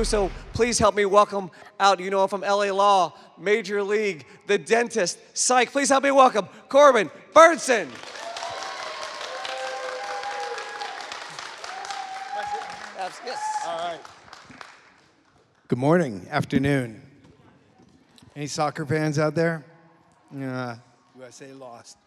too, so please help me welcome out, you know him from LA Law, Major League, the dentist, Psych. Please help me welcome Corbin Bernsen. Yes. All right. Good morning, afternoon. Any soccer fans out there? USA lost.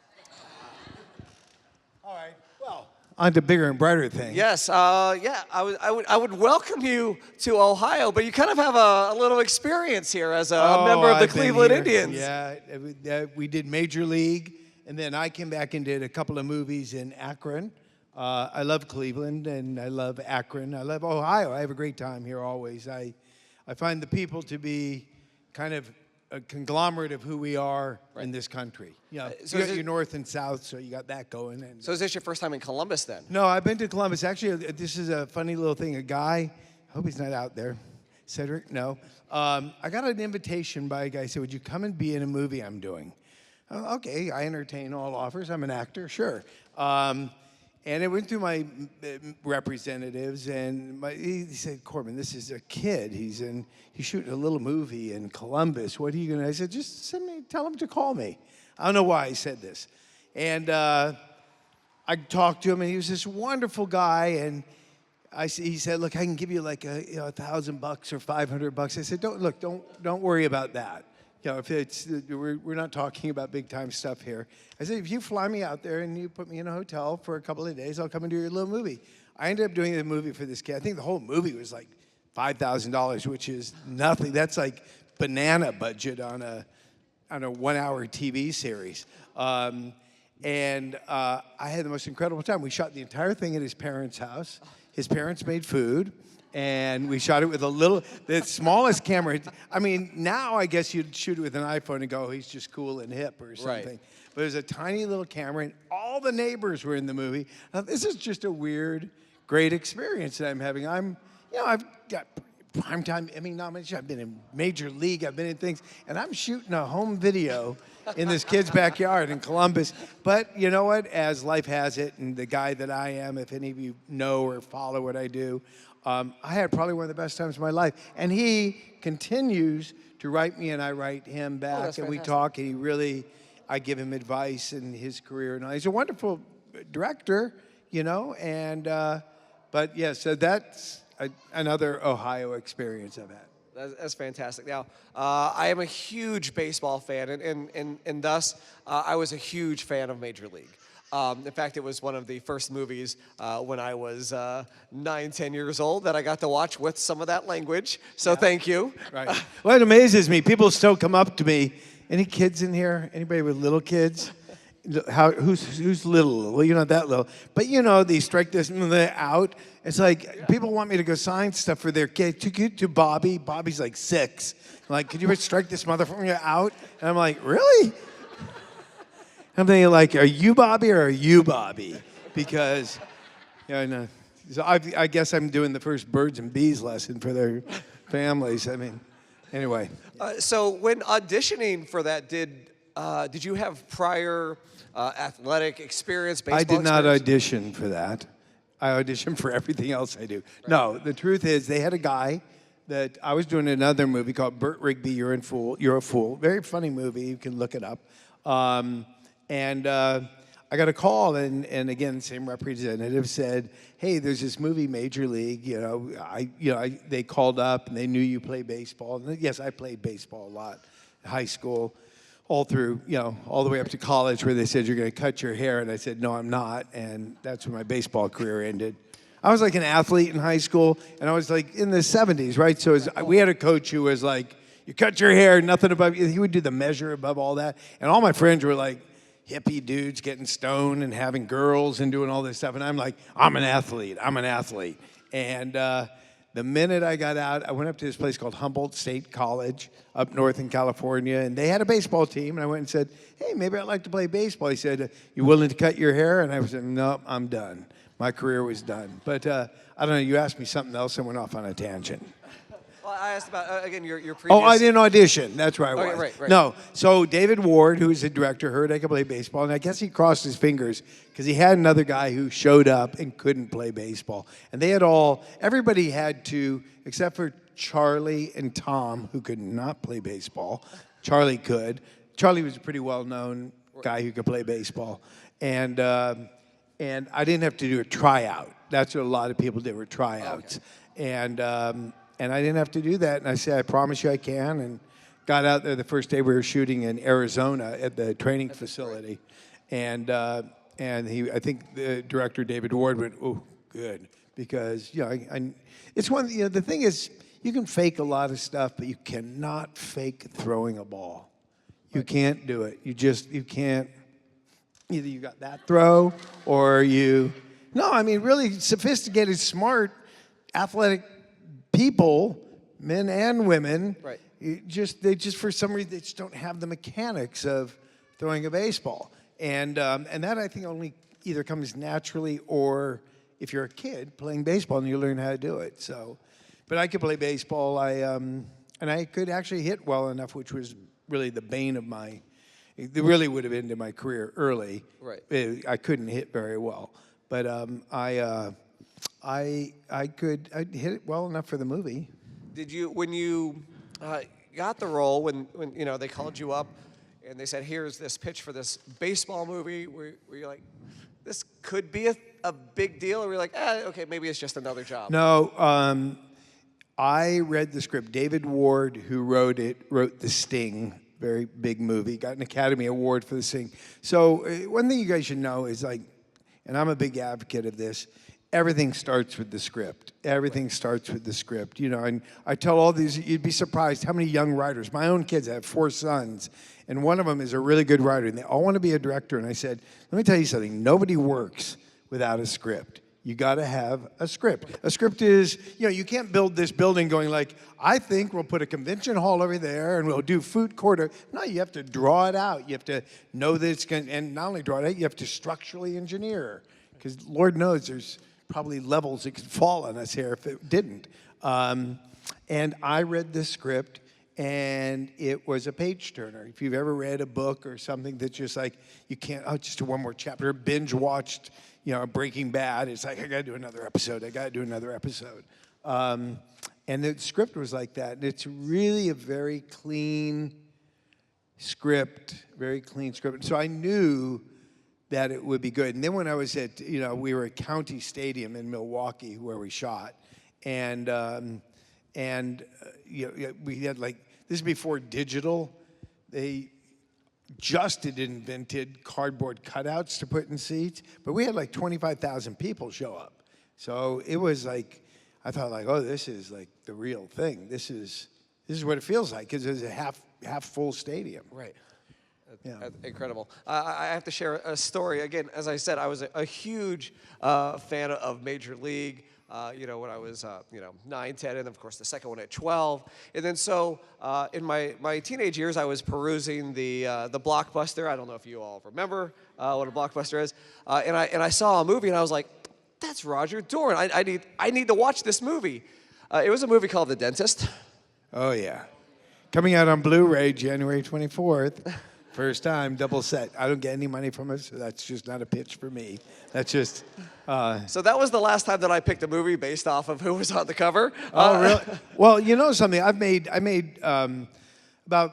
All right, well, on to bigger and brighter things. Yes, yeah, I would welcome you to Ohio, but you kind of have a little experience here as a member of the Cleveland Indians. Yeah, we did Major League, and then I came back and did a couple of movies in Akron. I love Cleveland, and I love Akron. I love Ohio. I have a great time here always. I find the people to be kind of a conglomerate of who we are in this country. Yeah, so you got your north and south, so you got that going. And so is this your first time in Columbus then? No, I've been to Columbus. Actually, this is a funny little thing. A guy, I hope he's not out there. Cedric, no. I got an invitation by a guy who said, would you come and be in a movie I'm doing? Okay, I entertain all offers. I'm an actor, sure. And it went through my representatives, and he said, Corbin, this is a kid. He's shooting a little movie in Columbus. What are you gonna? I said, just tell him to call me. I don't know why he said this. And I talked to him, and he was this wonderful guy. And he said, look, I can give you like $1,000 or $500. I said, don't worry about that. You know, if it's, we're not talking about big time stuff here. I said, if you fly me out there and you put me in a hotel for a couple of days, I'll come and do your little movie. I ended up doing the movie for this kid. I think the whole movie was like $5,000, which is nothing. That's like banana budget on a 1-hour TV series. I had the most incredible time. We shot the entire thing at his parents' house. His parents made food. And we shot it with the smallest camera. I mean, now I guess you'd shoot it with an iPhone and go, he's just cool and hip or something. Right. But it was a tiny little camera, and all the neighbors were in the movie. Now, this is just a weird, great experience that I'm having. I've got primetime, I've been in Major League, I've been in things, and I'm shooting a home video in this kid's backyard in Columbus. But you know what? As life has it, and the guy that I am, if any of you know or follow what I do, I had probably one of the best times of my life. And he continues to write me, and I write him back, and we talk, and I give him advice in his career. And he's a wonderful director, but yeah, so that's another Ohio experience I've had. That's fantastic. Now, I am a huge baseball fan, and thus, I was a huge fan of Major League. In fact, it was one of the first movies when I was 9, 10 years old that I got to watch with some of that language. So thank you. Right. Well, it amazes me. People still come up to me. Any kids in here? Anybody with little kids? Who's little? Well, you're not that little. But they strike this out. It's like people want me to go sign stuff for their kid. To Bobby. Bobby's like 6. Like, could you strike this motherfucker out? And I'm like, really? I'm thinking like, are you Bobby or are you Bobby? Because, so I guess I'm doing the first birds and bees lesson for their families. Anyway. So when auditioning for that, did you have prior athletic experience, baseball I did not experience? audition for that. I auditioned for everything else I do. Right. No, the truth is they had a guy that I was doing another movie called Burt Rigby, You're a Fool. Very funny movie. You can look it up. And I got a call, and again, the same representative said, "Hey, there's this movie, Major League. They called up and they knew you play baseball. And yes, I played baseball a lot, in high school, all through, all the way up to college, where they said you're going to cut your hair, and I said, no, I'm not, and that's when my baseball career ended. I was like an athlete in high school, and I was like in the 70s, right? So we had a coach who was like, you cut your hair, nothing above. He would do the measure above all that, and all my friends were like hippie dudes getting stoned and having girls and doing all this stuff. And I'm like, I'm an athlete. And the minute I got out, I went up to this place called Humboldt State College up north in California. And they had a baseball team. And I went and said, hey, maybe I'd like to play baseball. He said, you willing to cut your hair? And I said, no, I'm done. My career was done. But I don't know, you asked me something else and went off on a tangent. Well, I asked about again your previous. Oh, I didn't audition. That's where I was. Okay, right. No, so David Ward, who is the director, heard I could play baseball, and I guess he crossed his fingers because he had another guy who showed up and couldn't play baseball. And they had everybody had to, except for Charlie and Tom, who could not play baseball. Charlie could. Charlie was a pretty well-known guy who could play baseball. And I didn't have to do a tryout. That's what a lot of people did, were tryouts. Okay. And I didn't have to do that. And I said, I promise you I can. And got out there the first day we were shooting in Arizona at the training facility. And I think the director, David Ward, went, oh, good. Because, it's one, the thing is, you can fake a lot of stuff, but you cannot fake throwing a ball. You can't do it. You can't. Either you got that throw or really sophisticated, smart, athletic people, men and women, right. They just for some reason they just don't have the mechanics of throwing a baseball, and that I think only either comes naturally or if you're a kid playing baseball and you learn how to do it. So, but I could play baseball. And I could actually hit well enough, which was really the bane of my. It really would have ended my career early. Right. I couldn't hit very well, but I hit it well enough for the movie. Did you, when you got the role, when they called you up and they said, here's this pitch for this baseball movie, were you like, this could be a big deal? Or were you like, okay, maybe it's just another job? No, I read the script. David Ward, who wrote The Sting, very big movie, got an Academy Award for The Sting. So one thing you guys should know is and I'm a big advocate of this, everything starts with the script. Everything starts with the script. And I tell all these, you'd be surprised how many young writers, my own kids, I have 4 sons, and one of them is a really good writer, and they all want to be a director. And I said, let me tell you something, nobody works without a script. You got to have a script. A script is, you can't build this building going I think we'll put a convention hall over there and we'll do food court. No, you have to draw it out. You have to know that it's going to, and not only draw it out, you have to structurally engineer. Because Lord knows there's probably levels that could fall on us here if it didn't. And I read this script, and it was a page turner. If you've ever read a book or something that's just you can't, just do one more chapter, binge watched, Breaking Bad, it's I got to do another episode. And the script was like that. And it's really a very clean script, So I knew that it would be good. And then when I was at, we were at County Stadium in Milwaukee where we shot. And we had this is before digital. They just had invented cardboard cutouts to put in seats, but we had 25,000 people show up. So it was I thought oh, this is the real thing. This is what it feels like because it's a half full stadium. Right. Incredible. I have to share a story. Again, as I said, I was a huge fan of Major League. When I was 9, 10, and of course the second one at 12. And then so in my teenage years, I was perusing the Blockbuster. I don't know if you all remember what a Blockbuster is. And I saw a movie and I was like, that's Roger Dorn. I need to watch this movie. It was a movie called The Dentist. Oh yeah, coming out on Blu-ray January 24th. First time, double set. I don't get any money from it, so that's just not a pitch for me. That's just... So that was the last time that I picked a movie based off of who was on the cover. Oh, really? Well, you know something? I made about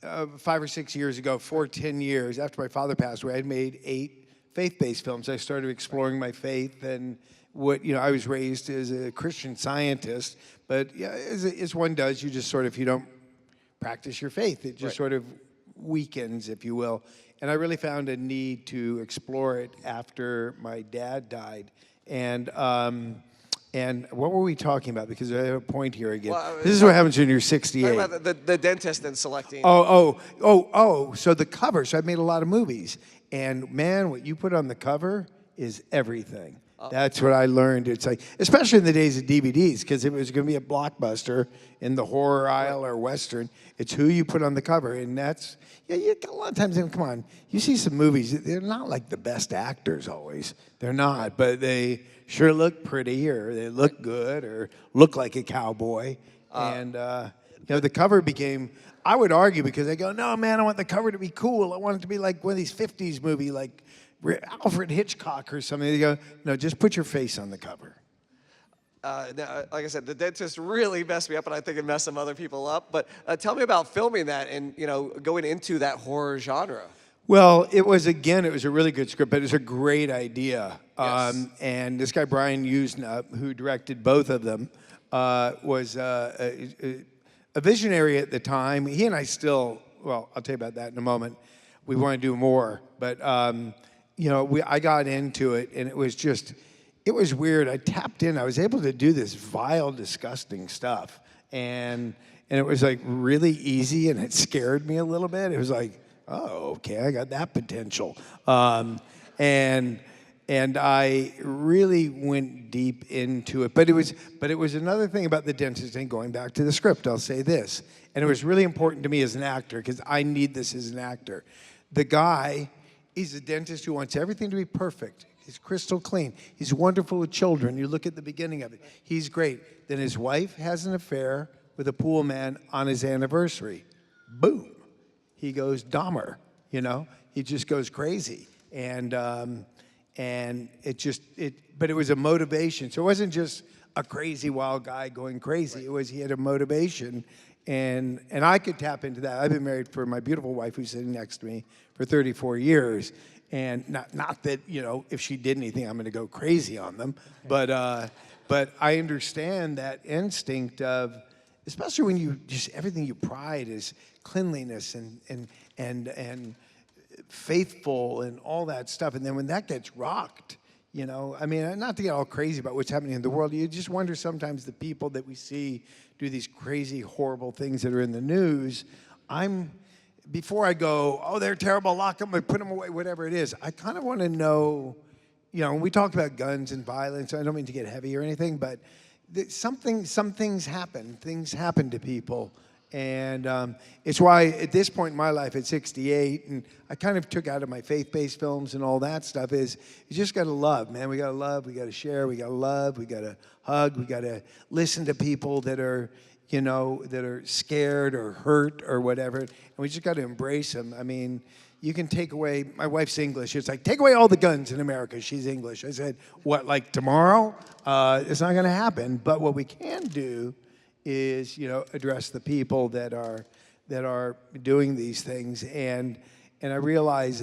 5 or 6 years ago, 10 years after my father passed away, I made 8 faith-based films. I started exploring my faith and what, I was raised as a Christian Scientist, but yeah, as one does, you just sort of, if you don't practice your faith, it just sort of weekends, if you will. And I really found a need to explore it after my dad died. And what were we talking about? Because I have a point here again. Well, this is what happens when you're 68. Talking about the dentist and selecting. So the cover. So I've made a lot of movies. And man, what you put on the cover is everything. That's what I learned. It's especially in the days of DVDs, because if it was going to be a blockbuster in the horror aisle or Western, it's who you put on the cover. And that's, a lot of times, come on, you see some movies, they're not the best actors always. They're not, but they sure look pretty, or they look good, or look like a cowboy. And the cover became, I would argue, because they go, no, man, I want the cover to be cool. I want it to be like one of these 50s movie, like Alfred Hitchcock or something. They go, no, just put your face on the cover. Now, like I said, The Dentist really messed me up, and I think it messed some other people up. But tell me about filming that and going into that horror genre. Well, it was a really good script, but it was a great idea. Yes. And this guy, Brian Usna, who directed both of them, was a visionary at the time. He and I still, well, I'll tell you about that in a moment. We want to do more. But, I got into it, and it was weird. I tapped in. I was able to do this vile, disgusting stuff. And it was like really easy, and it scared me a little bit. It was like, oh, okay, I got that potential. And I really went deep into it. But it was another thing about The Dentist, and going back to the script, I'll say this. And it was really important to me as an actor, because I need this as an actor. The guy, he's a dentist who wants everything to be perfect. He's crystal clean. He's wonderful with children. You look at the beginning of it. He's great. Then his wife has an affair with a pool man on his anniversary. Boom. He goes Dahmer, He just goes crazy. And but it was a motivation. So it wasn't just a crazy wild guy going crazy. Right. It was, he had a motivation. And I could tap into that. I've been married for my beautiful wife, who's sitting next to me, for 34 years. And not that, if she did anything, I'm going to go crazy on them. But I understand that instinct of, especially when you just, everything you pride is cleanliness and faithful and all that stuff. And then when that gets rocked, I mean, not to get all crazy about what's happening in the world, you just wonder sometimes the people that we see do these crazy, horrible things that are in the news. Before I go, oh, they're terrible, lock them, put them away, whatever it is, I kind of want to know, when we talk about guns and violence, I don't mean to get heavy or anything, but some things happen. Things happen to people. And it's why at this point in my life at 68, and I kind of took out of my faith-based films and all that stuff, is you just got to love, man. We got to love, we got to share, we got to love, we got to hug, we got to listen to people that are, that are scared or hurt or whatever. And we just got to embrace them. I mean, you can take away, my wife's English. It's like, take away all the guns in America. She's English. I said, what, like tomorrow? It's not going to happen. But what we can do is, address the people that are doing these things. And I realize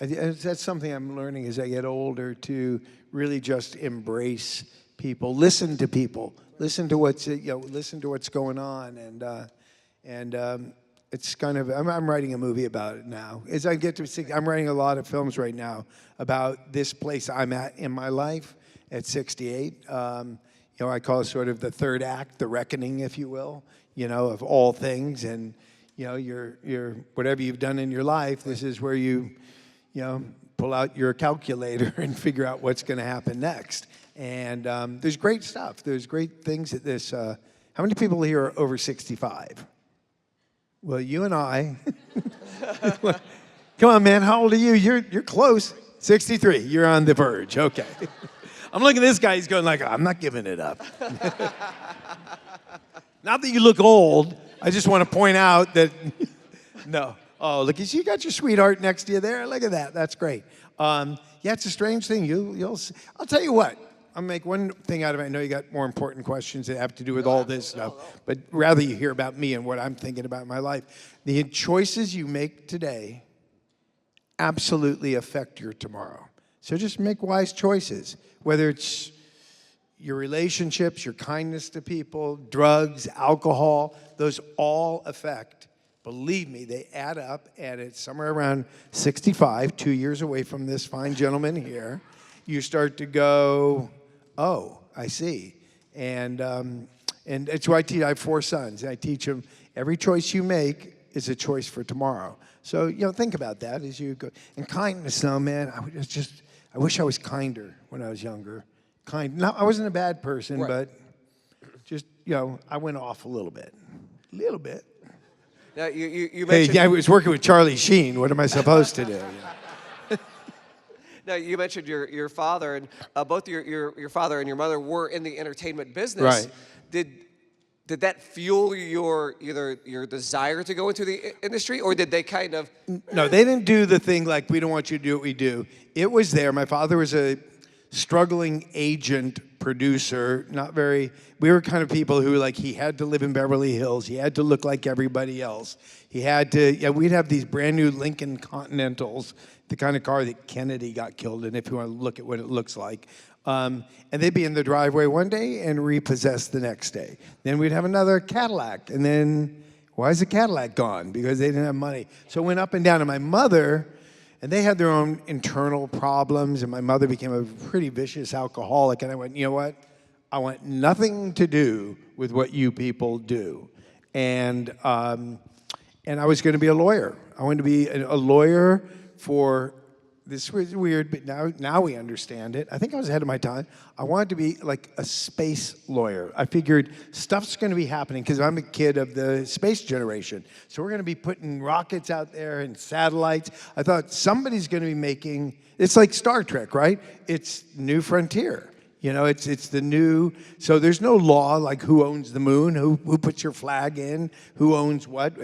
that's something I'm learning as I get older, to really just embrace people, listen to people, listen to what's going on, and it's kind of, I'm writing a movie about it now. As I get to 60, I'm writing a lot of films right now about this place I'm at in my life at 68. I call it sort of the third act, the reckoning, if you will, of all things. And, your whatever you've done in your life, this is where you pull out your calculator and figure out what's going to happen next. And there's great stuff. There's great things at this. How many people here are over 65? Well, you and I. Come on, man. How old are you? You're close. 63. You're on the verge. Okay. I'm looking at this guy. He's going like, I'm not giving it up. Not that you look old. I just want to point out that, no. Oh, look, you got your sweetheart next to you there. Look at that. That's great. Yeah, it's a strange thing. I'll tell you what. I'll make one thing out of it. I know you got more important questions that have to do with all this stuff, but rather you hear about me and what I'm thinking about in my life. The choices you make today absolutely affect your tomorrow. So just make wise choices, whether it's your relationships, your kindness to people, drugs, alcohol, those all affect. Believe me, they add up, and it's somewhere around 65, 2 years away from this fine gentleman here. You start to go, oh, I see. And it's why I teach. I have 4 sons. And I teach them every choice you make is a choice for tomorrow. So, think about that as you go. And kindness, though, man, I wish I was kinder when I was younger. No, I wasn't a bad person, right. But just, I went off a little bit. A little bit. Now, you mentioned... Hey, I was working with Charlie Sheen. What am I supposed to do? Now, you mentioned your father, and both your father and your mother were in the entertainment business. Right. did that fuel either your desire to go into the industry, or did they kind of? No, they didn't do the thing like, we don't want you to do what we do. It was there. My father was a struggling agent, producer, we were kind of people who, like, he had to live in Beverly Hills. He had to look like everybody else. He had to, we'd have these brand new Lincoln Continentals, the kind of car that Kennedy got killed in, if you want to look at what it looks like. And they'd be in the driveway one day and repossessed the next day. Then we'd have another Cadillac, and then, why is the Cadillac gone? Because they didn't have money. So it went up and down. And my mother, and they had their own internal problems, and my mother became a pretty vicious alcoholic, and I went, you know what? I want nothing to do with what you people do. And I was going to be a lawyer. I wanted to be a lawyer for, this was weird, but now we understand it. I think I was ahead of my time. I wanted to be like a space lawyer. I figured stuff's going to be happening because I'm a kid of the space generation. So we're going to be putting rockets out there and satellites. I thought somebody's going to be making, it's like Star Trek, right? It's New Frontier. You know, it's the new, so there's no law like who owns the moon, who puts your flag in, who owns what.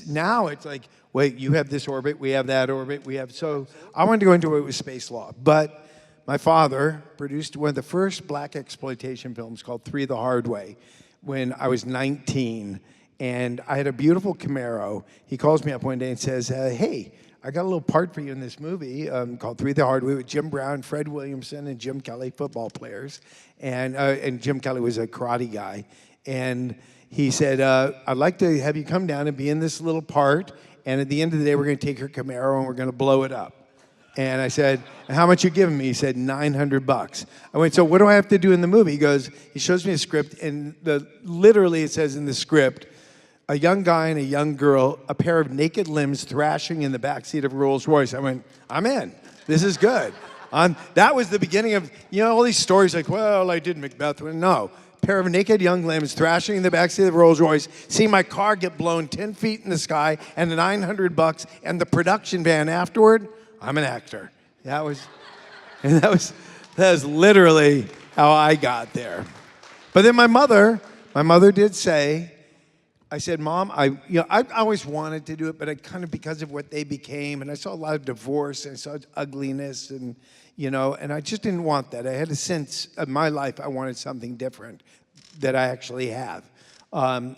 Now it's like, wait, you have this orbit, we have that orbit, so I wanted to go into it with space law. But my father produced one of the first black exploitation films called Three the Hard Way when I was 19. And I had a beautiful Camaro. He calls me up one day and says, hey, I got a little part for you in this movie called Three the Hard Way with Jim Brown, Fred Williamson, and Jim Kelly, football players. And Jim Kelly was a karate guy. And he said, I'd like to have you come down and be in this little part. And at the end of the day, we're going to take your Camaro and we're going to blow it up. And I said, how much you giving me? He said, $900. I went, so what do I have to do in the movie? He goes, he shows me a script, and literally it says in the script, a young guy and a young girl, a pair of naked limbs thrashing in the backseat of a Rolls Royce. I went, I'm in. This is good. That was the beginning of, all these stories like, well, I did Macbeth. No. Pair of naked young limbs thrashing in the backseat of the Rolls Royce, see my car get blown 10 feet in the sky, and the $900 and the production van afterward. I'm an actor. That was literally how I got there. But then my mother did say, I said, Mom, I always wanted to do it, but I kind of, because of what they became, and I saw a lot of divorce, and I saw ugliness, and I just didn't want that. I had a sense of my life I wanted something different that I actually have.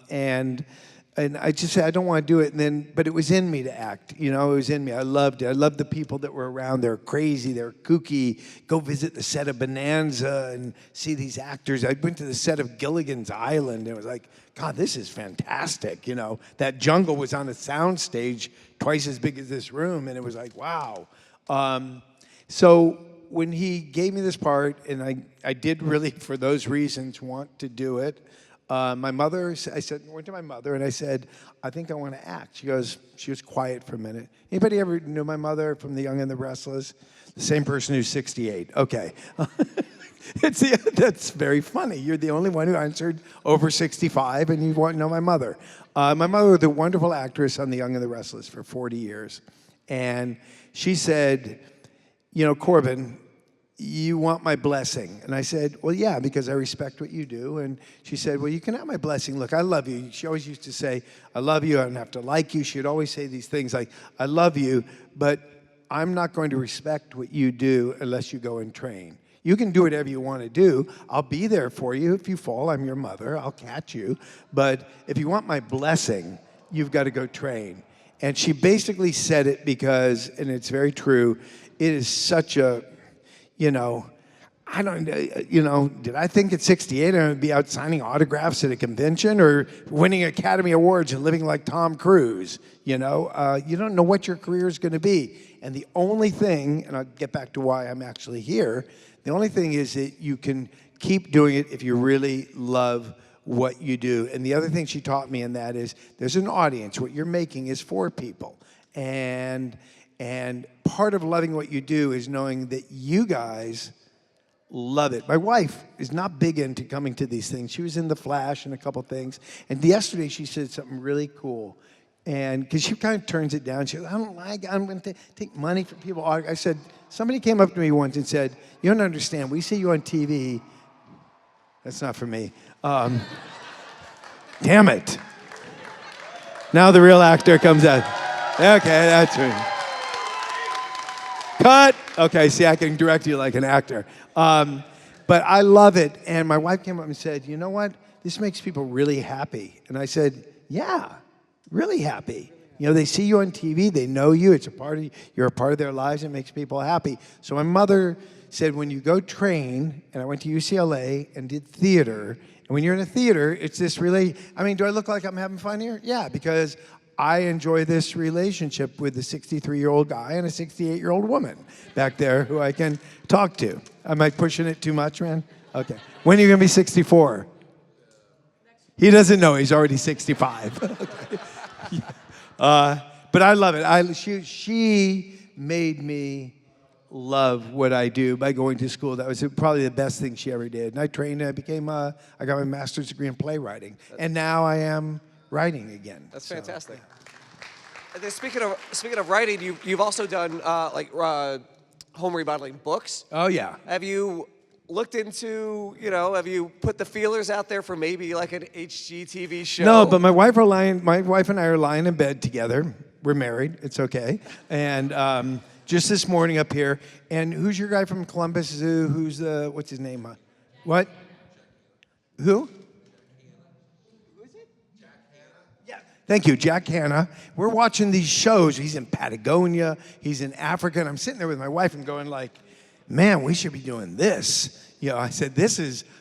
And I just said, I don't want to do it. But it was in me to act. It was in me. I loved it. I loved the people that were around. They're crazy. They're kooky. Go visit the set of Bonanza and see these actors. I went to the set of Gilligan's Island, and it was like, God, this is fantastic. That jungle was on a sound stage twice as big as this room, and it was like, wow. So when he gave me this part, and I did really, for those reasons, want to do it, my mother, I went to my mother and I said, I think I want to act. She was quiet for a minute. Anybody ever knew my mother from The Young and the Restless? The same person who's 68. Okay. That's very funny. You're the only one who answered over 65, and you want to know my mother. My mother was a wonderful actress on The Young and the Restless for 40 years. And she said, Corbin, you want my blessing? And I said, well, yeah, because I respect what you do. And she said, well, you can have my blessing. Look, I love you. She always used to say, I love you. I don't have to like you. She would always say these things like, I love you, but I'm not going to respect what you do unless you go and train. You can do whatever you want to do. I'll be there for you. If you fall, I'm your mother. I'll catch you. But if you want my blessing, you've got to go train. And she basically said it because, and it's very true, it is such a, I don't, did I think at 68 I'm going to be out signing autographs at a convention or winning Academy Awards and living like Tom Cruise? You don't know what your career is going to be. And the only thing, and I'll get back to why I'm actually here, the only thing is that you can keep doing it if you really love what you do. And the other thing she taught me in that is there's an audience. What you're making is for people. And part of loving what you do is knowing that you guys love it. My wife is not big into coming to these things. She was in The Flash and a couple things. And yesterday she said something really cool. And because she kind of turns it down. She goes, I'm going to take money from people. I said, somebody came up to me once and said, you don't understand. We see you on TV. That's not for me. Damn it. Now the real actor comes out. Okay, that's right. Cut. Okay, see, I can direct you like an actor. But I love it. And my wife came up and said, you know what? This makes people really happy. And I said, yeah, really happy. You know, they see you on TV, they know you, it's a part of, you're a part of their lives, it makes people happy. So my mother said, when you go train, and I went to UCLA and did theater, and when you're in a theater, it's this really, I mean, do I look like I'm having fun here? Yeah, because I enjoy this relationship with a 63-year-old guy and a 68-year-old woman back there who I can talk to. Am I pushing it too much, man? Okay. When are you gonna be 64? He doesn't know, he's already 65. Okay. But I love it. She made me love what I do by going to school. That was probably the best thing she ever did. And I trained, I got my master's degree in playwriting. And now I am writing again. That's fantastic. Yeah. And then speaking of writing, you've also done home remodeling books. Oh yeah. Have you looked into, have you put the feelers out there for maybe like an HGTV show? No, but my wife and I are lying in bed together. We're married. It's okay. And just this morning up here. And who's your guy from Columbus? Who's what's his name? What? Who? Thank you, Jack Hanna. We're watching these shows. He's in Patagonia. He's in Africa. And I'm sitting there with my wife and going like, man, we should be doing this. You know, I said,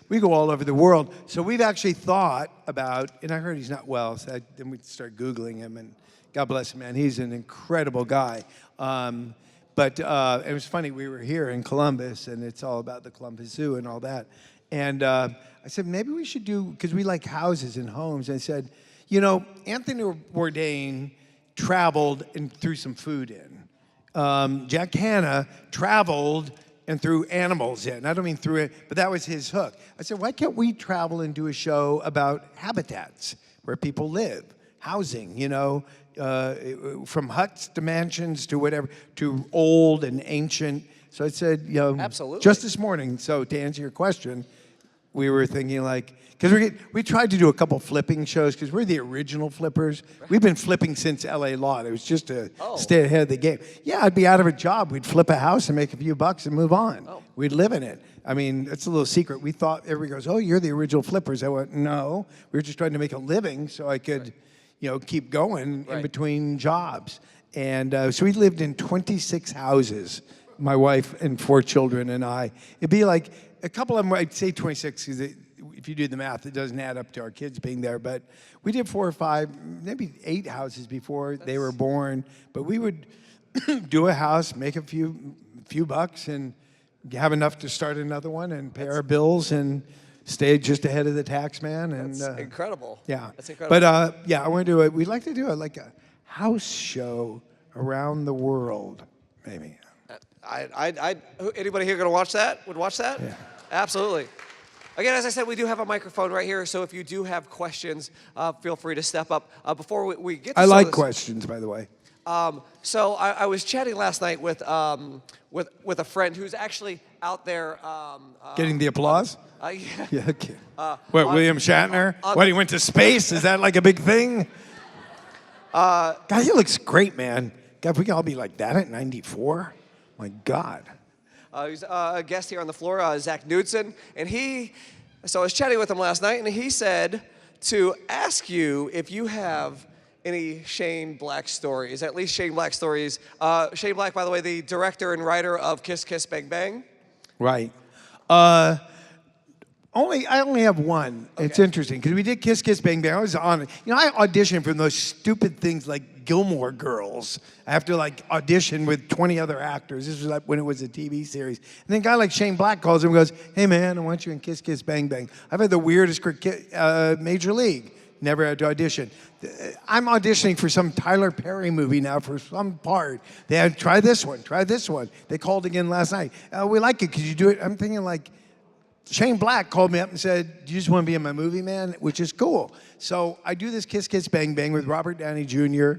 we go all over the world. So we've actually thought about, and I heard he's not well, so then we start Googling him, and God bless him, man. He's an incredible guy. But it was funny, we were here in Columbus, and it's all about the Columbus Zoo and all that. And I said, maybe we should do, because we like houses and homes. I said, you know, Anthony Bourdain traveled and threw some food in. Jack Hanna traveled and threw animals in. I don't mean threw it, but that was his hook. I said, why can't we travel and do a show about habitats where people live, housing, from huts to mansions to whatever, to old and ancient. So I said, absolutely. Just this morning, so to answer your question, we were thinking like, because we tried to do a couple flipping shows, because we're the original flippers. We've been flipping since L.A. Law. It was just to stay ahead of the game. Yeah, I'd be out of a job. We'd flip a house and make a few bucks and move on. Oh. We'd live in it. I mean, that's a little secret. We thought, everybody goes, oh, you're the original flippers. I went, no. We were just trying to make a living so I could, keep going in between jobs. And so we lived in 26 houses, my wife and 4 children and I. It'd be like, a couple of them, I'd say 26, because if you do the math, it doesn't add up to our kids being there. But we did 4 or 5, maybe 8 houses before they were born. But we would do a house, make a few bucks, and have enough to start another one and pay our bills and stay just ahead of the tax man. And that's incredible. Yeah, that's incredible. But I want to do it. We'd like to do like a house show around the world, maybe. Anybody here going to watch that? Would watch that? Yeah. Absolutely. Again, as I said, we do have a microphone right here, so if you do have questions, feel free to step up. Before we get to I like questions, by the way. So I was chatting last night with a friend who's actually out there. Getting the applause? Yeah. Yeah, okay. William Shatner? He went to space? Is that like a big thing? God, he looks great, man. God, if we can all be like that at 94? My God. He's a guest here on the floor, Zach Knudsen, and so I was chatting with him last night, and he said to ask you if you have any Shane Black stories, at least Shane Black stories. Shane Black, by the way, the director and writer of Kiss Kiss Bang Bang. Right. I only have one. Okay. It's interesting, because we did Kiss Kiss Bang Bang. I was on it. I auditioned for those stupid things like Gilmore Girls. I have to audition with 20 other actors. This was when it was a TV series. And then a guy like Shane Black calls him and goes, hey man, I want you in Kiss Kiss Bang Bang. I've had the weirdest Major League. Never had to audition. I'm auditioning for some Tyler Perry movie now for some part. They had, try this one. They called again last night. We like it, could you do it? I'm thinking Shane Black called me up and said, do you just want to be in my movie, man? Which is cool. So I do this Kiss Kiss Bang Bang with Robert Downey Jr.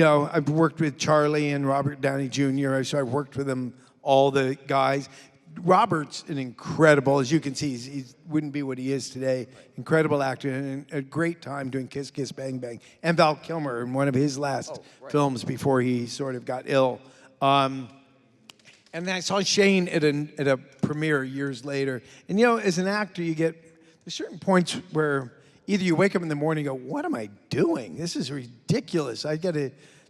I've worked with Charlie and Robert Downey Jr., so I've worked with them, all the guys. Robert's an incredible, as you can see, he wouldn't be what he is today. Incredible actor and a great time doing Kiss Kiss Bang Bang. And Val Kilmer in one of his last films before he sort of got ill. And then I saw Shane at a premiere years later. And you know, as an actor, there's certain points where either you wake up in the morning and go, what am I doing? This is ridiculous.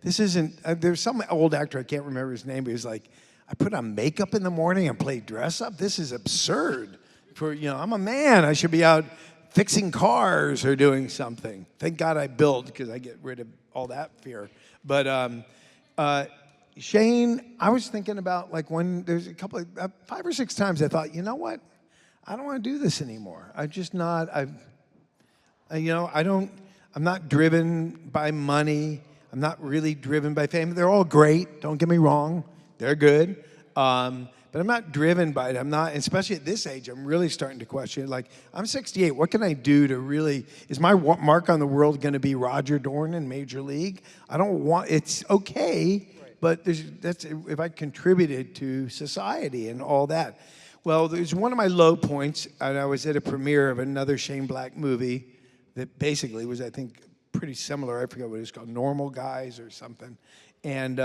There's some old actor, I can't remember his name, but he was like, I put on makeup in the morning and play dress up? This is absurd. I'm a man. I should be out fixing cars or doing something. Thank God I build, because I get rid of all that fear. But Shane, I was thinking about like when there's a couple of 5 or 6 times I thought, you know what? I don't want to do this anymore. I'm just not. I'm not driven by money. I'm not really driven by fame. They're all great. Don't get me wrong. They're good. But I'm not driven by it. I'm not, especially at this age, I'm really starting to question it. Like, I'm 68. What can I do to really, is my mark on the world going to be Roger Dorn in Major League? I don't want, it's okay, but that's if I contributed to society and all that. Well, there's one of my low points, and I was at a premiere of another Shane Black movie that basically was, I think, pretty similar. I forget what it was called, Normal Guys or something. And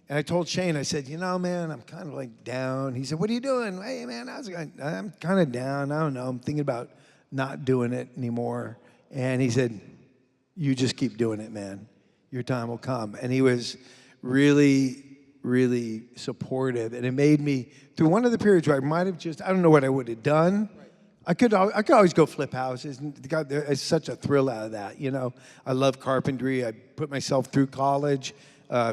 I told Shane, I said, man, I'm kind of like down. He said, what are you doing? Hey, man, how's it going? I'm kind of down. I don't know. I'm thinking about not doing it anymore. And he said, you just keep doing it, man. Your time will come. And he was really, really supportive. And it made me, through one of the periods where I might have just, I don't know what I would have done. I could always go flip houses. And God, there's such a thrill out of that, I love carpentry. I put myself through college.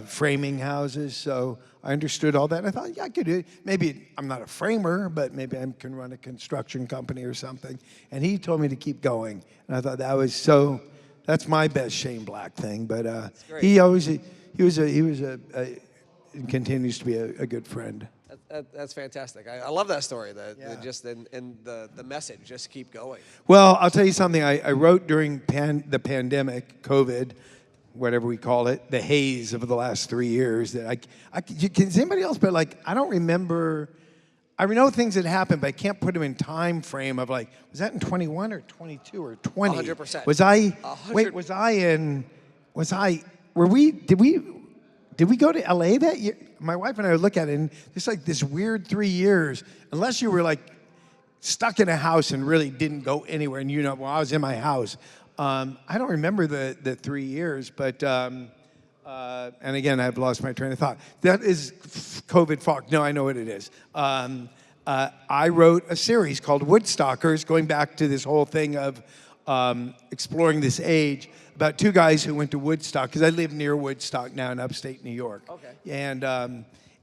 Framing houses, so I understood all that. And I thought, yeah, I could do it. Maybe I'm not a framer, but maybe I can run a construction company or something. And he told me to keep going, and I thought that's my best Shane Black thing. But he continues to be a good friend. That's fantastic. I love that story. The message, just keep going. Well, I'll tell you something. I wrote during the pandemic, COVID, whatever we call it, the haze of the last 3 years. That can anybody else? But like, I don't remember. I know things that happened, but I can't put them in time frame of like, was that in 21 or 22 or 20? 100%. Was I? 100. Wait, was I in? Was I? Were we? Did we go to LA that year? My wife and I would look at it, and it's like this weird 3 years. Unless you were like stuck in a house and really didn't go anywhere, and well, I was in my house. I don't remember the 3 years, but, and again, I've lost my train of thought. That is COVID fog. No, I know what it is. I wrote a series called Woodstockers, going back to this whole thing of exploring this age, about 2 guys who went to Woodstock, because I live near Woodstock now in upstate New York. Okay. And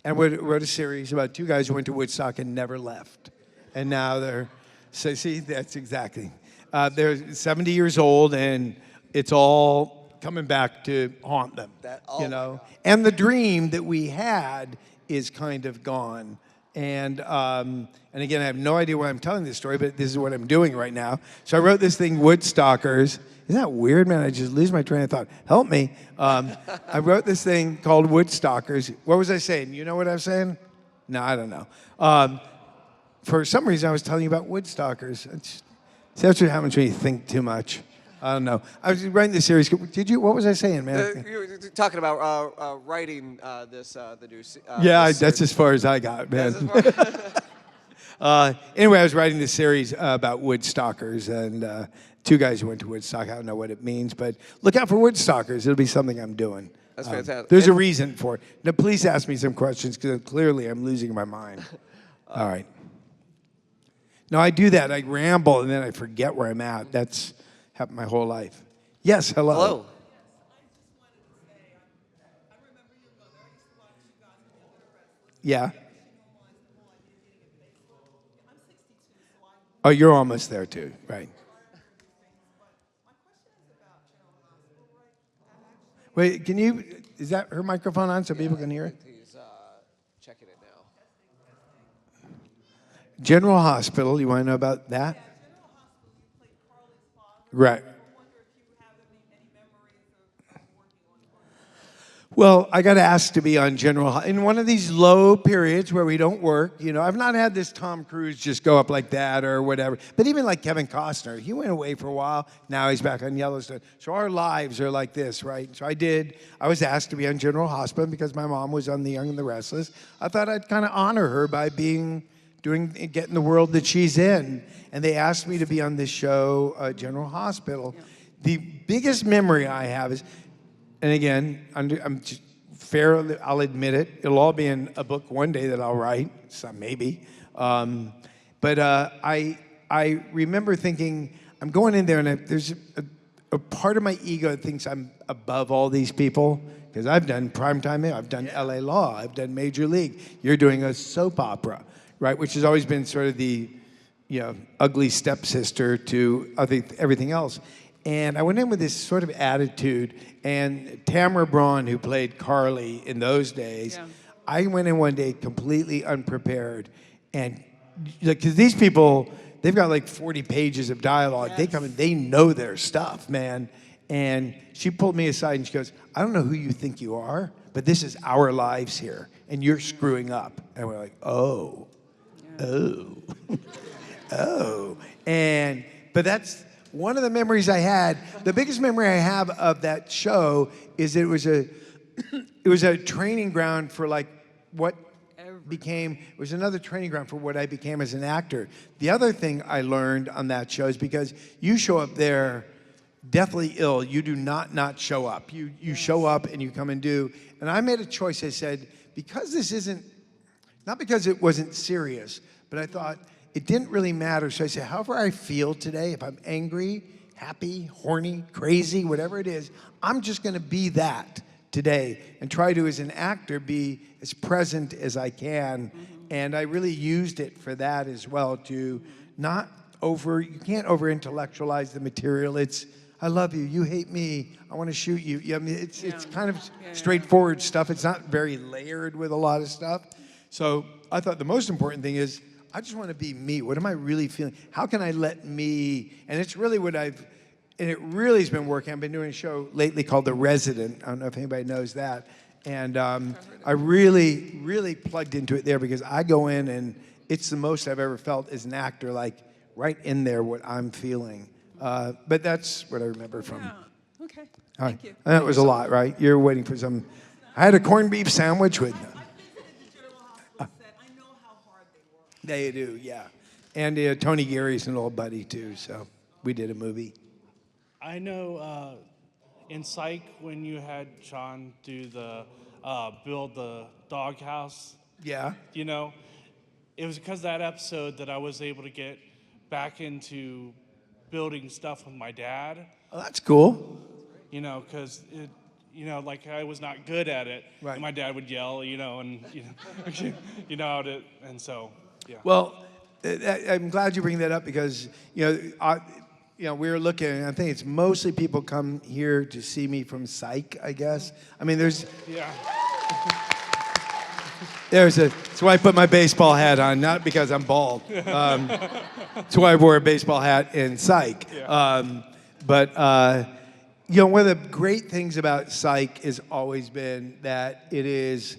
wrote a series about 2 guys who went to Woodstock and never left. And now so see, that's exactly. They're 70 years old, and it's all coming back to haunt them, And the dream that we had is kind of gone. And again, I have no idea why I'm telling this story, but this is what I'm doing right now. So I wrote this thing, Woodstockers. Isn't that weird, man? I just lose my train of thought. Help me. I wrote this thing called Woodstockers. What was I saying? You know what I was saying? No, I don't know. For some reason, I was telling you about Woodstockers. See, that's what happens when you think too much. I don't know. I was writing this series. What was I saying, man? You were talking about writing the new that's as far as I got, man. Anyway, I was writing this series about Woodstockers, and 2 guys who went to Woodstock. I don't know what it means, but look out for Woodstockers. It'll be something I'm doing. That's fantastic. There's a reason for it. Now, please ask me some questions, because clearly I'm losing my mind. All right. No, I do that. I ramble, and then I forget where I'm at. That's happened my whole life. Yes, hello. Hello. Yeah. Oh, you're almost there, too. Right. Wait, is that her microphone on so people can hear it? He's checking it now. General Hospital, you want to know about that? Yeah, General Hospital, you played Carly's father. Right. I wonder if you have any memories of working on Carly. Well, I got asked to be on in one of these low periods where we don't work. You know, I've not had this Tom Cruise just go up like that or whatever. But even like Kevin Costner, he went away for a while. Now he's back on Yellowstone. So our lives are like this, right? So I was asked to be on General Hospital because my mom was on The Young and the Restless. I thought I'd kind of honor her by getting the world that she's in. And they asked me to be on this show, General Hospital. Yeah. The biggest memory I have is, and again, I'm just fair, I'll admit it. It'll all be in a book one day that I'll write, so maybe. But I remember thinking, I'm going in there and there's a part of my ego that thinks I'm above all these people, because I've done primetime, I've done LA Law, I've done Major League. You're doing a soap opera, right? Which has always been sort of the ugly stepsister to everything else. And I went in with this sort of attitude, and Tamara Braun, who played Carly in those days, I went in one day completely unprepared. And because these people, they've got like 40 pages of dialogue. Yes. They come in, they know their stuff, man. And she pulled me aside and she goes, I don't know who you think you are, but this is our lives here, and you're screwing up. And we're like, oh. But that's one of the memories I had. The biggest memory I have of that show is it was a training ground for like what became, it was another training ground for what I became as an actor. The other thing I learned on that show is because you show up there deathly ill, you do not show up. You show up and you come and do. And I made a choice. I said, because this isn't, not because it wasn't serious, but I thought, it didn't really matter. So I said, however I feel today, if I'm angry, happy, horny, crazy, whatever it is, I'm just going to be that today and try to, as an actor, be as present as I can. Mm-hmm. And I really used it for that as well, to not you can't over-intellectualize the material. It's, I love you, you hate me, I want to shoot you. I mean, it's kind of straightforward stuff. It's not very layered with a lot of stuff. So I thought the most important thing is, I just want to be me. What am I really feeling? How can I let me? And it's really and it really has been working. I've been doing a show lately called The Resident. I don't know if anybody knows that. And I really, really plugged into it there, because I go in and it's the most I've ever felt as an actor, like right in there, what I'm feeling. But that's what I remember from. Yeah. Okay. Thank you. That was a lot, right? You're waiting for some. I had a corned beef sandwich with. They do, yeah. And Tony Geary's an old buddy, too, so we did a movie. I know in Psych, when you had Sean do the build the doghouse. Yeah. You know, it was because of that episode that I was able to get back into building stuff with my dad. Oh, that's cool. You know, because like I was not good at it. Right. And my dad would yell, and and so. Yeah. Well, I'm glad you bring that up, because we were looking, and I think it's mostly people come here to see me from Psych, I guess. I mean, that's why I put my baseball hat on, not because I'm bald. That's why I wore a baseball hat in Psych. Yeah. But one of the great things about Psych has always been that it is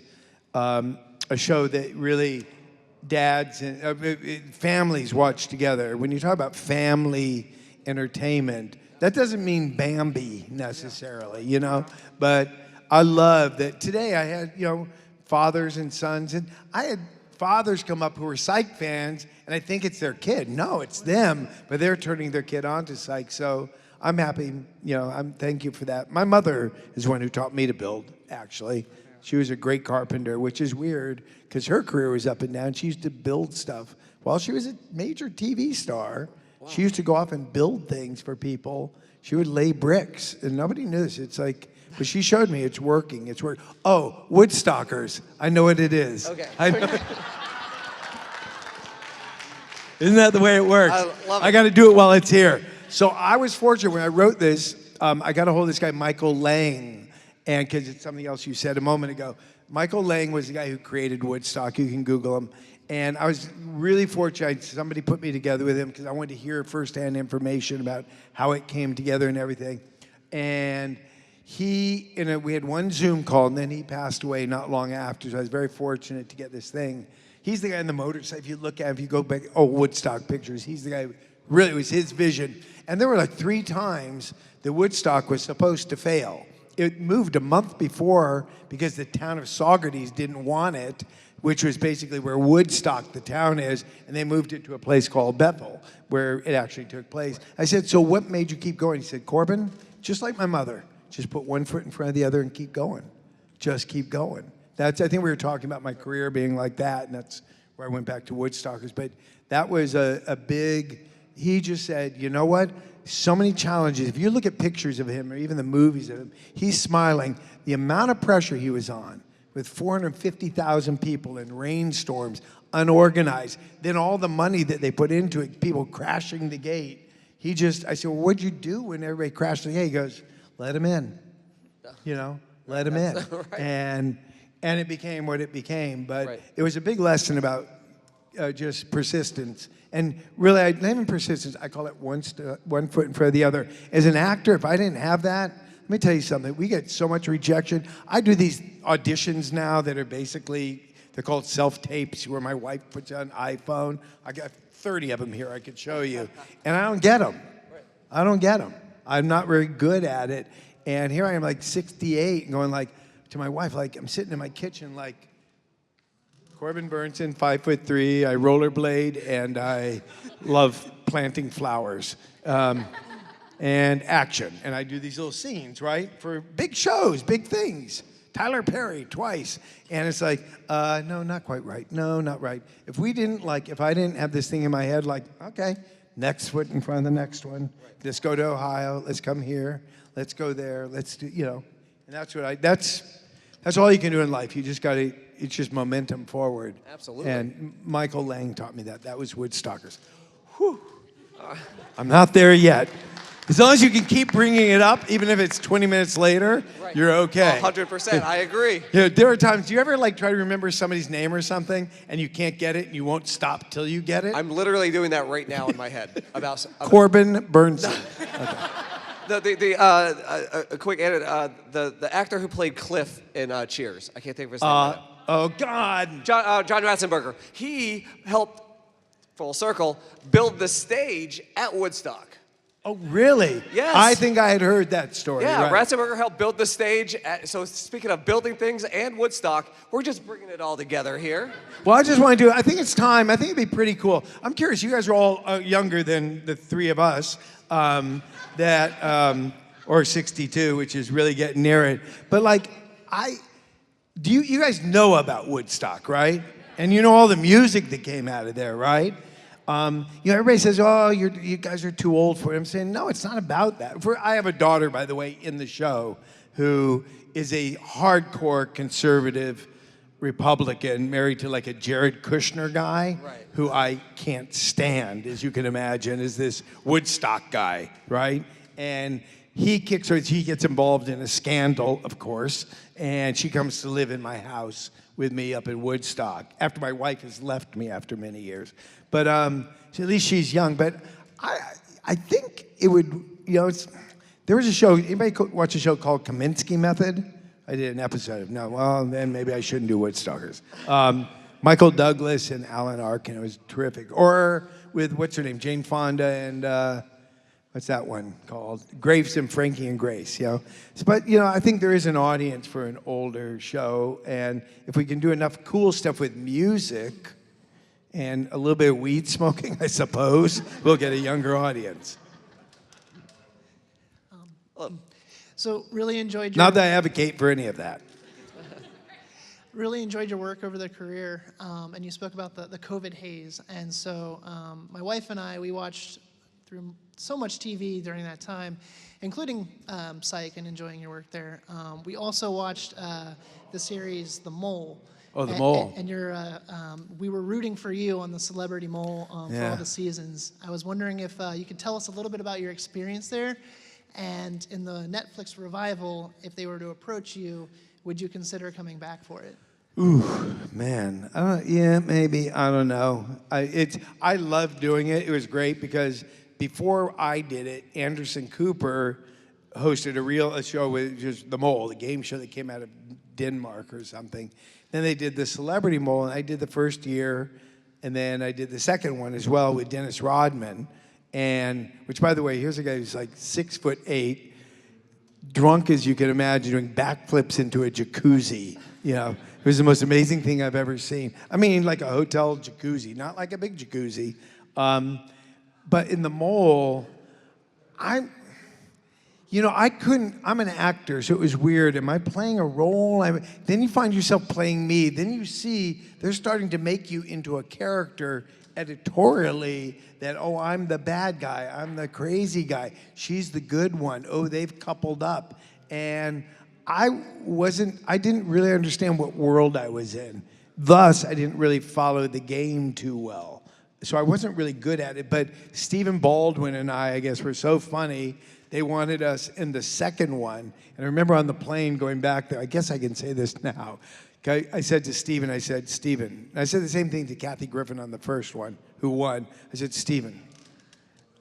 a show that really dads and families watch together. When you talk about family entertainment, that doesn't mean Bambi necessarily, But I love that today I had, fathers and sons, and I had fathers come up who were Psych fans, and I think it's their kid. No, it's them, but they're turning their kid on to Psych. So I'm happy, thank you for that. My mother is one who taught me to build, actually. She was a great carpenter, which is weird because her career was up and down. She used to build stuff. While she was a major TV star, she used to go off and build things for people. She would lay bricks, and nobody knew this. It's like, but she showed me it's working. It's working. Oh, Woodstockers. I know what it is. Okay. Isn't that the way it works? I love it. I got to do it while it's here. So I was fortunate when I wrote this. I got a hold of this guy, Michael Lang. And because it's something else you said a moment ago, Michael Lang was the guy who created Woodstock. You can Google him. And I was really fortunate. Somebody put me together with him because I wanted to hear firsthand information about how it came together and everything. And we had one Zoom call, and then he passed away not long after, so I was very fortunate to get this thing. He's the guy in the motorcycle. If you go back, Woodstock pictures, he's the guy, really, it was his vision. And there were like 3 times that Woodstock was supposed to fail. It moved a month before because the town of Saugerties didn't want it, which was basically where Woodstock, the town, is, and they moved it to a place called Bethel, where it actually took place. I said, so what made you keep going? He said, Corbin, just like my mother, just put one foot in front of the other and keep going. Just keep going. I think we were talking about my career being like that, and that's where I went back to Woodstockers. But that was a big, he just said, you know what? So many challenges. If you look at pictures of him or even the movies of him, he's smiling. The amount of pressure he was on with 450,000 people in rainstorms, unorganized, then all the money that they put into it, people crashing the gate. I said, well, what'd you do when everybody crashed the gate? He goes, let him in. Let him in. Right. And it became what it became. But right. It was a big lesson about just persistence. And really, not even persistence, I call it one foot in front of the other. As an actor, if I didn't have that, let me tell you something, we get so much rejection. I do these auditions now that are basically, they're called self-tapes, where my wife puts on an iPhone. I got 30 of them here I could show you. And I don't get them. Right. I don't get them. I'm not very good at it. And here I am, like 68, and going like, to my wife, like, I'm sitting in my kitchen, like, Corbin Bernsen, 5'3", I rollerblade, and I love planting flowers. And action. And I do these little scenes, right? For big shows, big things. Tyler Perry, twice. And it's like, no, not quite right. No, not right. If I didn't have this thing in my head, like, okay, next foot in front of the next one. Let's go to Ohio. Let's come here. Let's go there. Let's do, And that's all you can do in life. You just got to, it's just momentum forward. Absolutely. And Michael Lang taught me that. That was Woodstockers. Whew. I'm not there yet. As long as you can keep bringing it up, even if it's 20 minutes later, right. You're okay. 100%, I agree. There are times, do you ever try to remember somebody's name or something, and you can't get it, and you won't stop till you get it? I'm literally doing that right now in my head. about Corbin Bernsen. Okay. A quick edit, the actor who played Cliff in Cheers, I can't think of his name right now. Oh, God. John Ratzenberger. He helped, full circle, build the stage at Woodstock. Oh, really? Yes. I think I had heard that story. Yeah, right. Ratzenberger helped build the stage. So speaking of building things and Woodstock, we're just bringing it all together here. Well, I just want to I think it's time. I think it'd be pretty cool. I'm curious, you guys are all younger than the 3 of us, or 62, which is really getting near it. But you guys know about Woodstock, right? And you know all the music that came out of there, right? Everybody says, oh, you guys are too old for it. I'm saying, no, it's not about that. I have a daughter, by the way, in the show who is a hardcore conservative Republican married to like a Jared Kushner guy, right, who I can't stand, as you can imagine, is this Woodstock guy, right? And he gets involved in a scandal, of course, and she comes to live in my house with me up in Woodstock after my wife has left me after many years. But so at least she's young. But I think it would, there was a show, anybody watch a show called Kaminsky Method? I did an episode of, no, well, then maybe I shouldn't do Woodstockers. Michael Douglas and Alan Arkin, it was terrific. Or with, what's her name, Jane Fonda and, what's that one called? Graves and Frankie and Grace, But, I think there is an audience for an older show. And if we can do enough cool stuff with music and a little bit of weed smoking, I suppose, we'll get a younger audience. So really enjoyed your... Not that I advocate for any of that. Really enjoyed your work over the career, and you spoke about the COVID haze. And so my wife and I, we watched through so much TV during that time, including Psych and enjoying your work there. We also watched the series The Mole. Oh, The Mole. And you're, we were rooting for you on the Celebrity Mole for all the seasons. I was wondering if you could tell us a little bit about your experience there, and in the Netflix revival, if they were to approach you, would you consider coming back for it? Ooh, man. Yeah, maybe. I don't know. I loved doing it. It was great because before I did it, Anderson Cooper hosted a show with just the Mole, the game show that came out of Denmark or something. Then they did the Celebrity Mole, and I did the first year, and then I did the second one as well with Dennis Rodman, and which, by the way, here's a guy who's like 6'8", drunk as you can imagine, doing backflips into a jacuzzi. You know, it was the most amazing thing I've ever seen. I mean, like a hotel jacuzzi, not like a big jacuzzi. But in the Mole, I'm an actor, so it was weird. Am I playing a role? Then you find yourself playing me. Then you see they're starting to make you into a character editorially that, oh, I'm the bad guy. I'm the crazy guy. She's the good one. Oh, they've coupled up. And I didn't really understand what world I was in. Thus, I didn't really follow the game too well. So I wasn't really good at it. But Stephen Baldwin and I guess, were so funny. They wanted us in the second one. And I remember on the plane going back there, I guess I can say this now. I said to Stephen, Stephen, and I said the same thing to Kathy Griffin on the first one, who won. I said, Stephen,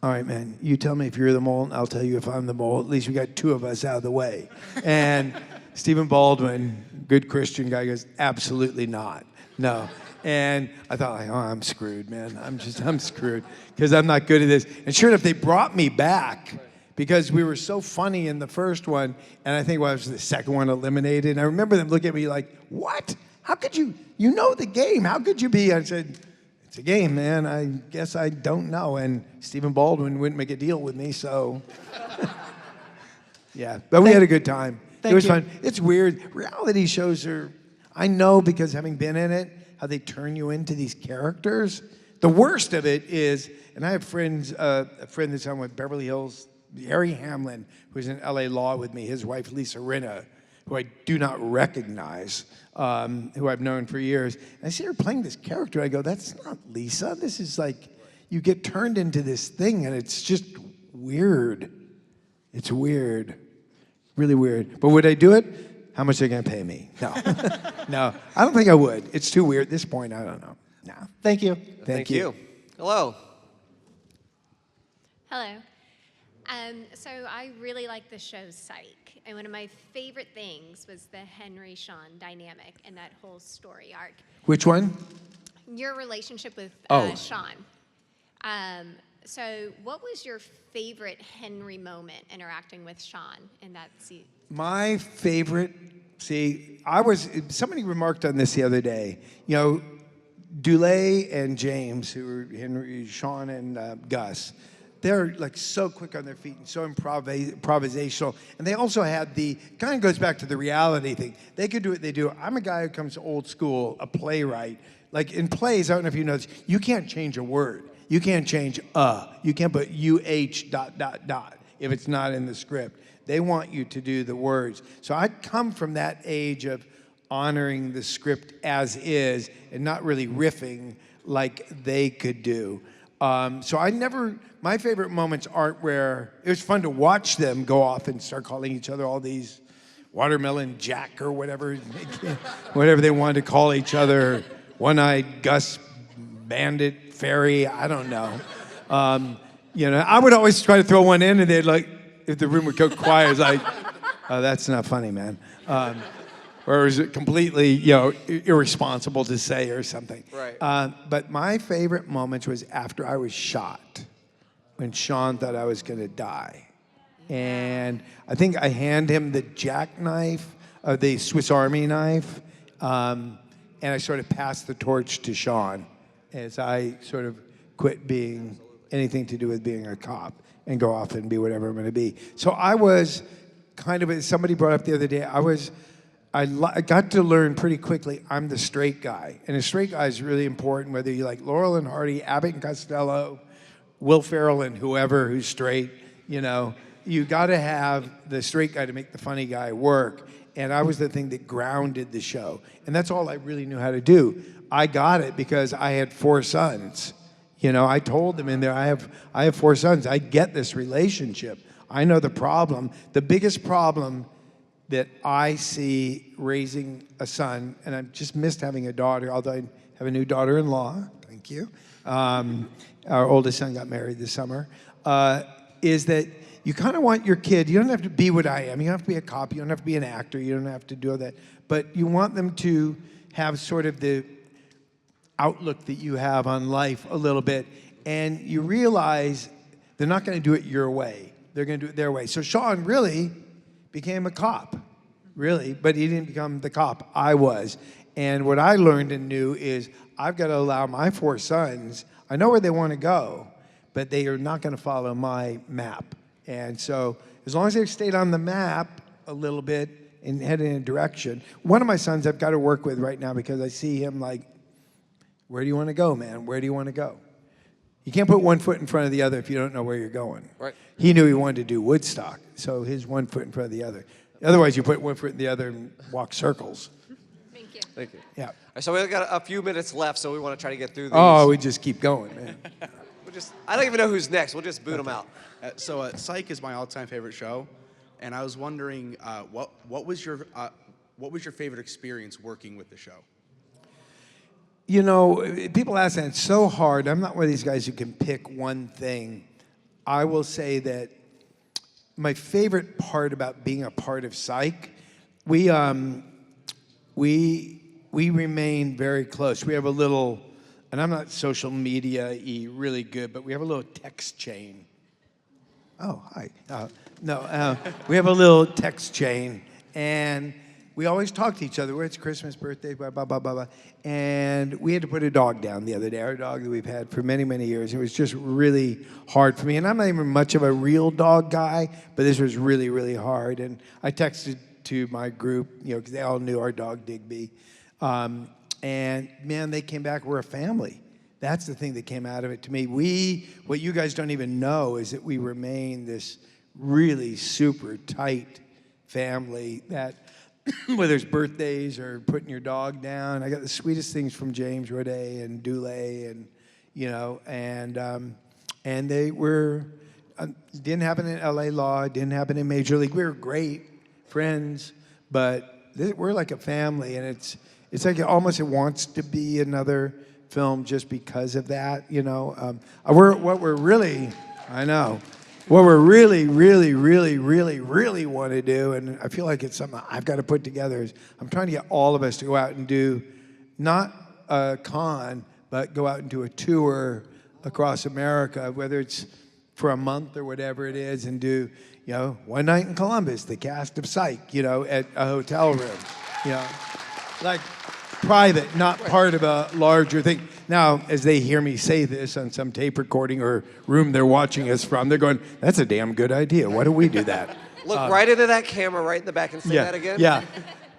all right, man, you tell me if you're the mole, and I'll tell you if I'm the mole. At least we got two of us out of the way. And Stephen Baldwin, good Christian guy, goes, absolutely not. No. And I thought, like, oh, I'm screwed, man. I'm screwed because I'm not good at this. And sure enough, they brought me back because we were so funny in the first one, and I think I was the second one eliminated. And I remember them looking at me like, what? How could you know the game. How could you be? I said, it's a game, man. I guess I don't know. And Stephen Baldwin wouldn't make a deal with me, so. Yeah, but we had a good time. It was fun. It's weird. Reality shows are, I know because having been in it, how they turn you into these characters. The worst of it is, and I have friends, a friend that's on with Beverly Hills, Harry Hamlin, who's in LA Law with me, his wife Lisa Rinna, who I do not recognize, who I've known for years. And I see her playing this character. I go, that's not Lisa. This is like, you get turned into this thing, and it's just weird. It's weird, really weird. But would I do it? How much are they going to pay me? No. No, I don't think I would. It's too weird. At this point, I don't know. No. Thank you. Thank you. Hello. Hello. So I really like the show Psych, and one of my favorite things was the Henry-Sean dynamic and that whole story arc. Which one? Your relationship with Sean. So what was your favorite Henry moment interacting with Sean in that season? My favorite, somebody remarked on this the other day. You know, Dulé and James, who were Henry, Sean, and Gus, they're like so quick on their feet and so improvisational. And they also had kind of goes back to the reality thing. They could do what they do. I'm a guy who comes old school, a playwright. Like in plays, I don't know if you know this, you can't change a word. You can't change You can't put UH ... if it's not in the script. They want you to do the words. So I come from that age of honoring the script as is and not really riffing like they could do. So my favorite moments aren't where, it was fun to watch them go off and start calling each other all these Watermelon Jack or whatever they wanted to call each other, One-Eyed Gus, Bandit, Fairy, I don't know. I would always try to throw one in and they'd like, if the room would go quiet, it's like, oh, that's not funny, man. Or is it completely, irresponsible to say or something? Right. But my favorite moments was after I was shot, when Sean thought I was going to die. And I think I hand him the jackknife, the Swiss Army knife, and I sort of passed the torch to Sean as I sort of quit being anything to do with being a cop and go off and be whatever I'm going to be. So I was kind of, as somebody brought up the other day, I got to learn pretty quickly I'm the straight guy. And a straight guy is really important, whether you like Laurel and Hardy, Abbott and Costello, Will Ferrell and whoever who's straight, you got to have the straight guy to make the funny guy work. And I was the thing that grounded the show. And that's all I really knew how to do. I got it because I had 4 sons. I told them in there, I have 4 sons. I get this relationship. I know the problem. The biggest problem that I see raising a son, and I just missed having a daughter, although I have a new daughter-in-law, thank you. Our oldest son got married this summer, is that you kind of want your kid, you don't have to be what I am. You don't have to be a cop. You don't have to be an actor. You don't have to do all that. But you want them to have sort of the outlook that you have on life a little bit. And you realize they're not going to do it your way. They're going to do it their way. So Sean really became a cop, really. But he didn't become the cop. I was. And what I learned and knew is I've got to allow my 4 sons, I know where they want to go, but they are not going to follow my map. And so as long as they've stayed on the map a little bit and headed in a direction. One of my sons I've got to work with right now because I see him like, where do you want to go, man? Where do you want to go? You can't put one foot in front of the other if you don't know where you're going. Right. He knew he wanted to do Woodstock, so his 1 foot in front of the other. Otherwise, you put one foot in the other and walk circles. Thank you. Thank you. Yeah. All right, so we've got a few minutes left, so we want to try to get through these. Oh, we just keep going, man. I don't even know who's next. We'll just boot them out. Psych is my all-time favorite show, and I was wondering what was your favorite experience working with the show? You know, people ask that. It's so hard. I'm not one of these guys who can pick one thing. I will say that my favorite part about being a part of Psych, we remain very close. We have a little, and I'm not social media-y really good, but we have a little text chain. Oh, hi. We have a little text chain, and we always talk to each other. Where it's Christmas, birthday, blah, blah, blah, blah, blah. And we had to put a dog down the other day, our dog that we've had for many, many years. It was just really hard for me. And I'm not even much of a real dog guy, but this was really, really hard. And I texted to my group, you know, because they all knew our dog, Digby. And, man, they came back. We're a family. That's the thing that came out of it to me. What you guys don't even know is that we remain this really super tight family that whether it's birthdays or putting your dog down, I got the sweetest things from James Roday and Dule and, you know, and they were, didn't happen in LA Law, didn't happen in Major League. We were great friends, but we're like a family, and it's like almost it wants to be another film just because of that, you know. What we're really want to do, and I feel like it's something I've got to put together, is I'm trying to get all of us to go out and do, not a con, but go out and do a tour across America, whether it's for a month or whatever it is, and do, you know, one night in Columbus, the cast of Psych, you know, at a hotel room, you know, like private, not part of a larger thing. Now, as they hear me say this on some tape recording or room they're watching us from, they're going, that's a damn good idea. Why don't we do that? Look right into that camera right in the back and say that again. Yeah.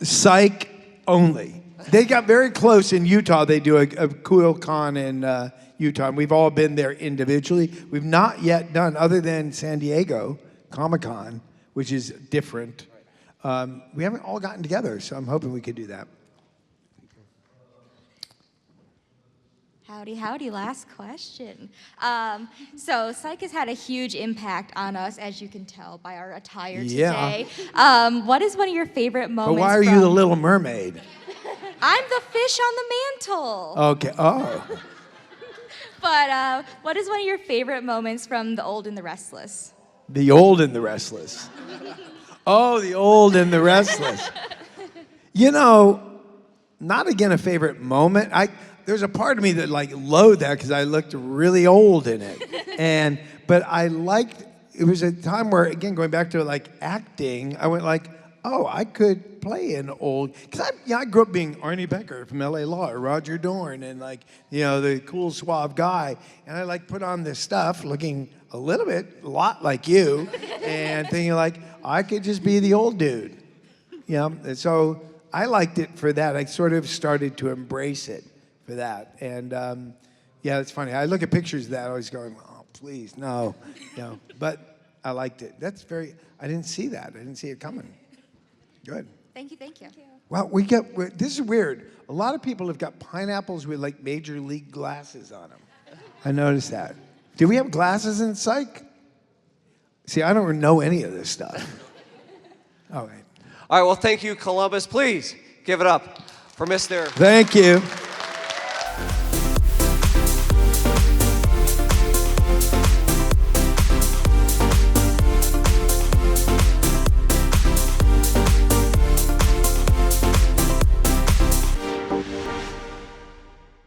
Psych only. They got very close in Utah. They do a cool con in Utah, and we've all been there individually. We've not yet done, other than San Diego Comic-Con, which is different. We haven't all gotten together, so I'm hoping we could do that. Howdy, howdy, last question. So Psych has had a huge impact on us, as you can tell by our attire today. What is one of your favorite moments? But why are you the Little Mermaid? I'm the fish on the mantle. Okay, oh. But what is one of your favorite moments from The Old and the Restless? The Old and the Restless. Oh, The Old and the Restless. You know, not again a favorite moment. There's a part of me that like loathed that because I looked really old in it. But I liked, it was a time where, again, going back to like acting, I went like, oh, I could play an old, because I grew up being Arnie Becker from LA Law, or Roger Dorn, and like, you know, the cool, suave guy. And I like put on this stuff looking a lot like you, and thinking like, I could just be the old dude. You know, and so I liked it for that. I sort of started to embrace it for that. And yeah, it's funny. I look at pictures of that, I was going, oh, please, no. You know, but I liked it. I didn't see that. I didn't see it coming. Good. Thank you, thank you. Well, this is weird. A lot of people have got pineapples with like Major League glasses on them. I noticed that. Do we have glasses in Psych? See, I don't know any of this stuff. Okay. All right, well, thank you, Columbus. Please give it up for Mr. Thank you.